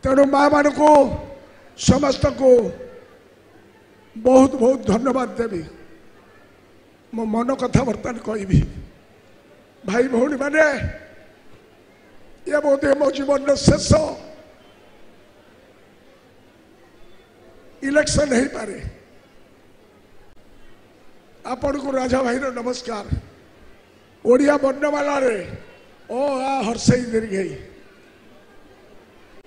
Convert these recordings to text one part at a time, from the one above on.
तेणु माँ मान को समस्त को बहुत बहुत धन्यवाद देवी। मो मन कथा बर्तमान कहबी भाई भौणी माने ये बोधे मो जीवन शेष इलेक्शन हो पारे। आपण को राजा भाई नमस्कार। ओडिया वर्णमाला रे ओ आ हर्षई दीर्घई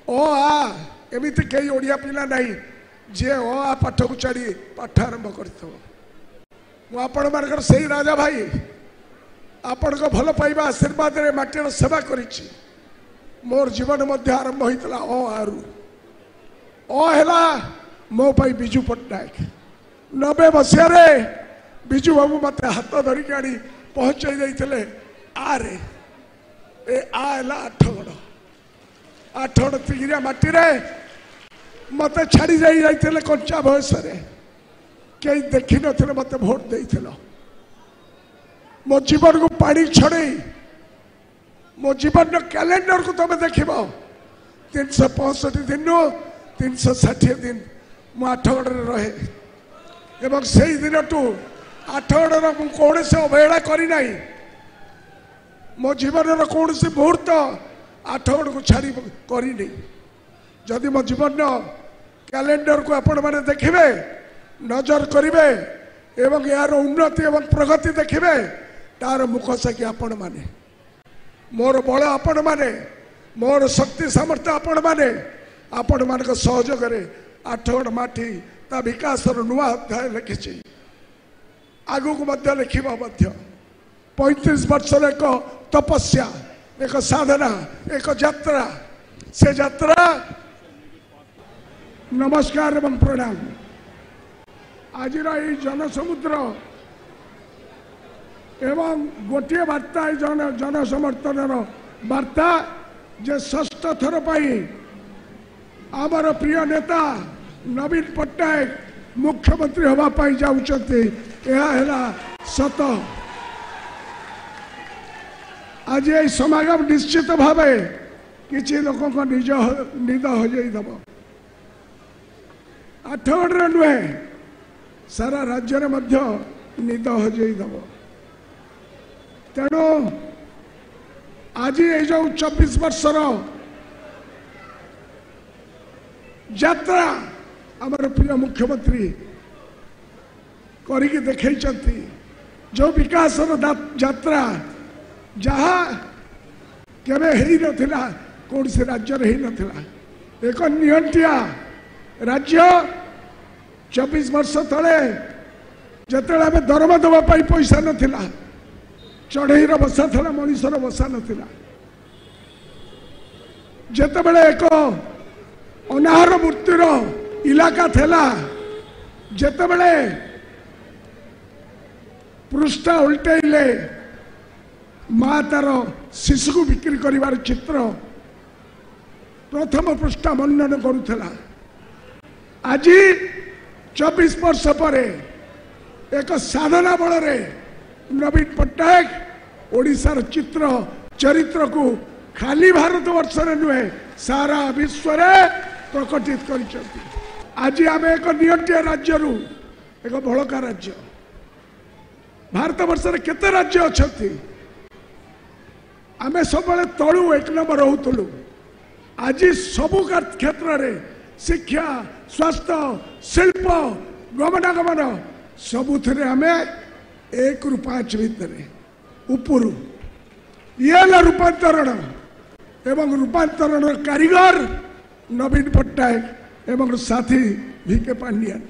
ओ आ एमती कई ओडिया पिला नहीं जे ओ आ पाठ को छाड़ी पाठ आरंभ कर से राजा भाई आपण को भल पाइबा आशीर्वाद रे माटीर सेवा करिछि। मोर जीवन मध्य आरंभ होइतला ओ आरु ओ हेला मो पाई बिजू पट्टनायक 90 मसीह रे बिजू बाबू मत हाथ धरिक आनी पहुंचाई जाइए आरे ए आला 8 गड़ तिगिरिया माटी रे मत छाड़ी जाइए कंचा बयस कई देखी न मत भोट देइथिल। मो जीवन को पानी छड़े मो जीवन कैलेंडर को तुम देख 365 दिन 360 दिन मु 8 गड़ रहे एवं से दिन टू 8 गड़ कौन से अवहेला करना मो जीवन कौन से मुहूर्त 8 गड़ को छाड़ी करनी। जदि मो जीवन कैलेंडर को आपण मैंने देखिए नजर करेंगे एवं यार उन्नति एवं प्रगति देखिए तार मुख सकी आपण मैंने मोर बल आपण मैंने मोर शक्ति सामर्थ्य आपण मैंने आपण मान सहयोग 8 गड़ माटी ता विकास नुआ अध्याय लिखी आगू को लिखा 35 वर्ष एक तपस्या एक साधना एक यात्रा से यात्रा। नमस्कार एवं प्रणाम। आज जनसमुद्र एवं गोटे वार्ता जन समर्थन वार्ता जे षष्ठ थर आमर प्रिय नेता नवीन पट्टनायक मुख्यमंत्री होगापाई जाउछंती यह सत। आज ये समागम निश्चित भाव किसी लोक निद हो जाइदब 8 गड़ नुहे सारा राज्य मध्य निद हो जाइदब। तेणु आज ये जो 24 वर्षर यात्रा आमर प्रिय मुख्यमंत्री करिकी देखैछंती जो विकास यात्रा जहा केबे हेई नथिला कौन से राज्य रे हेई नथिला एक नियंटिया राज्य 24 वर्ष तले जतले आम दरमा दवा पैसा नथिला चढ़ईर बसा था मनीषर बसा नथिला जेतेबेले एक अनाहार मूर्तिर इलाका थेला जेतेबेले पृष्ठा उल्टेले माँ तार शिशु को बिक्री कर चित्र प्रथम पृष्ठा वर्णन करुला। आज 24 वर्ष पर एक साधना बल नवीन पट्टनायक ओडिशार चित्र चरित्र को खाली भारत वर्ष नुहे सारा विश्व प्रकटित कर। आज आम एक नियंत्रित राज्य एक बड़का राज्य भारत वर्ष केते राज्य अच्छा आमे सब तलू 1 नंबर रोलु। आज सबु क्षेत्र में शिक्षा स्वास्थ्य शिल्प गमनागमन सबुथे आम 1 ରୁ 5 भितर उपरू ये रूपांतरण एवं रूपांतरण कारीगर नवीन पट्टनायक एवं साथी वीके पांडियान।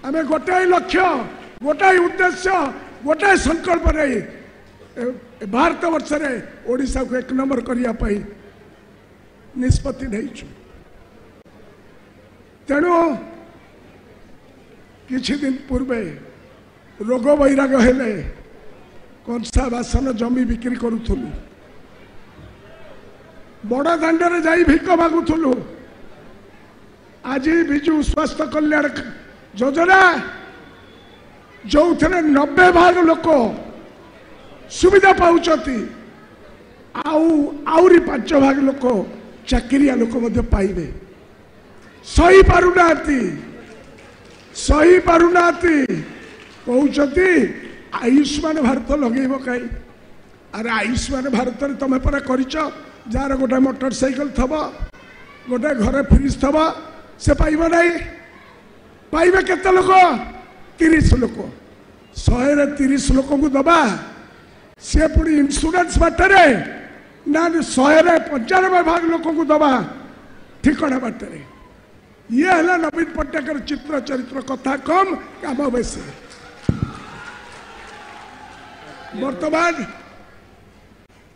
आम गोटाए लक्ष्य गोटाए उद्देश्य गोटाए संकल्प नहीं भारत वर्ष में ओडिशा को 1 नंबर करने निष्पत्ति नहीं। तेणु किछि दिन पूर्वे रोग वैराग हेले कंसा बासन जमी बिक्री करूथुलु बड़ दांडे जाई भिक मागुथुलु। आज विजु स्वास्थ्य कल्याण योजना जो 90 भाग लोक सुविधा पाउछती आउरी 5 भाग लोक चाकरिया लोक पाइबे सही पारुना कहते आयुष्मान भारत लगे कहीं अरे आयुष्मान भारत तुम पर कर जार गोटे मोटरसाइकेल थब गोटे घरे फ्रिज थब से पाइब ना पाइबे केते लोक 30 लोक 130 लोक को दबा सी पुणी इंश्योरेंस बाटरे ना 195 लोक को दबा ठिकଣା बाटरे ये है नवीन पट्टनायक चित्र चरित्र कथा कम काम बेसी वर्तमान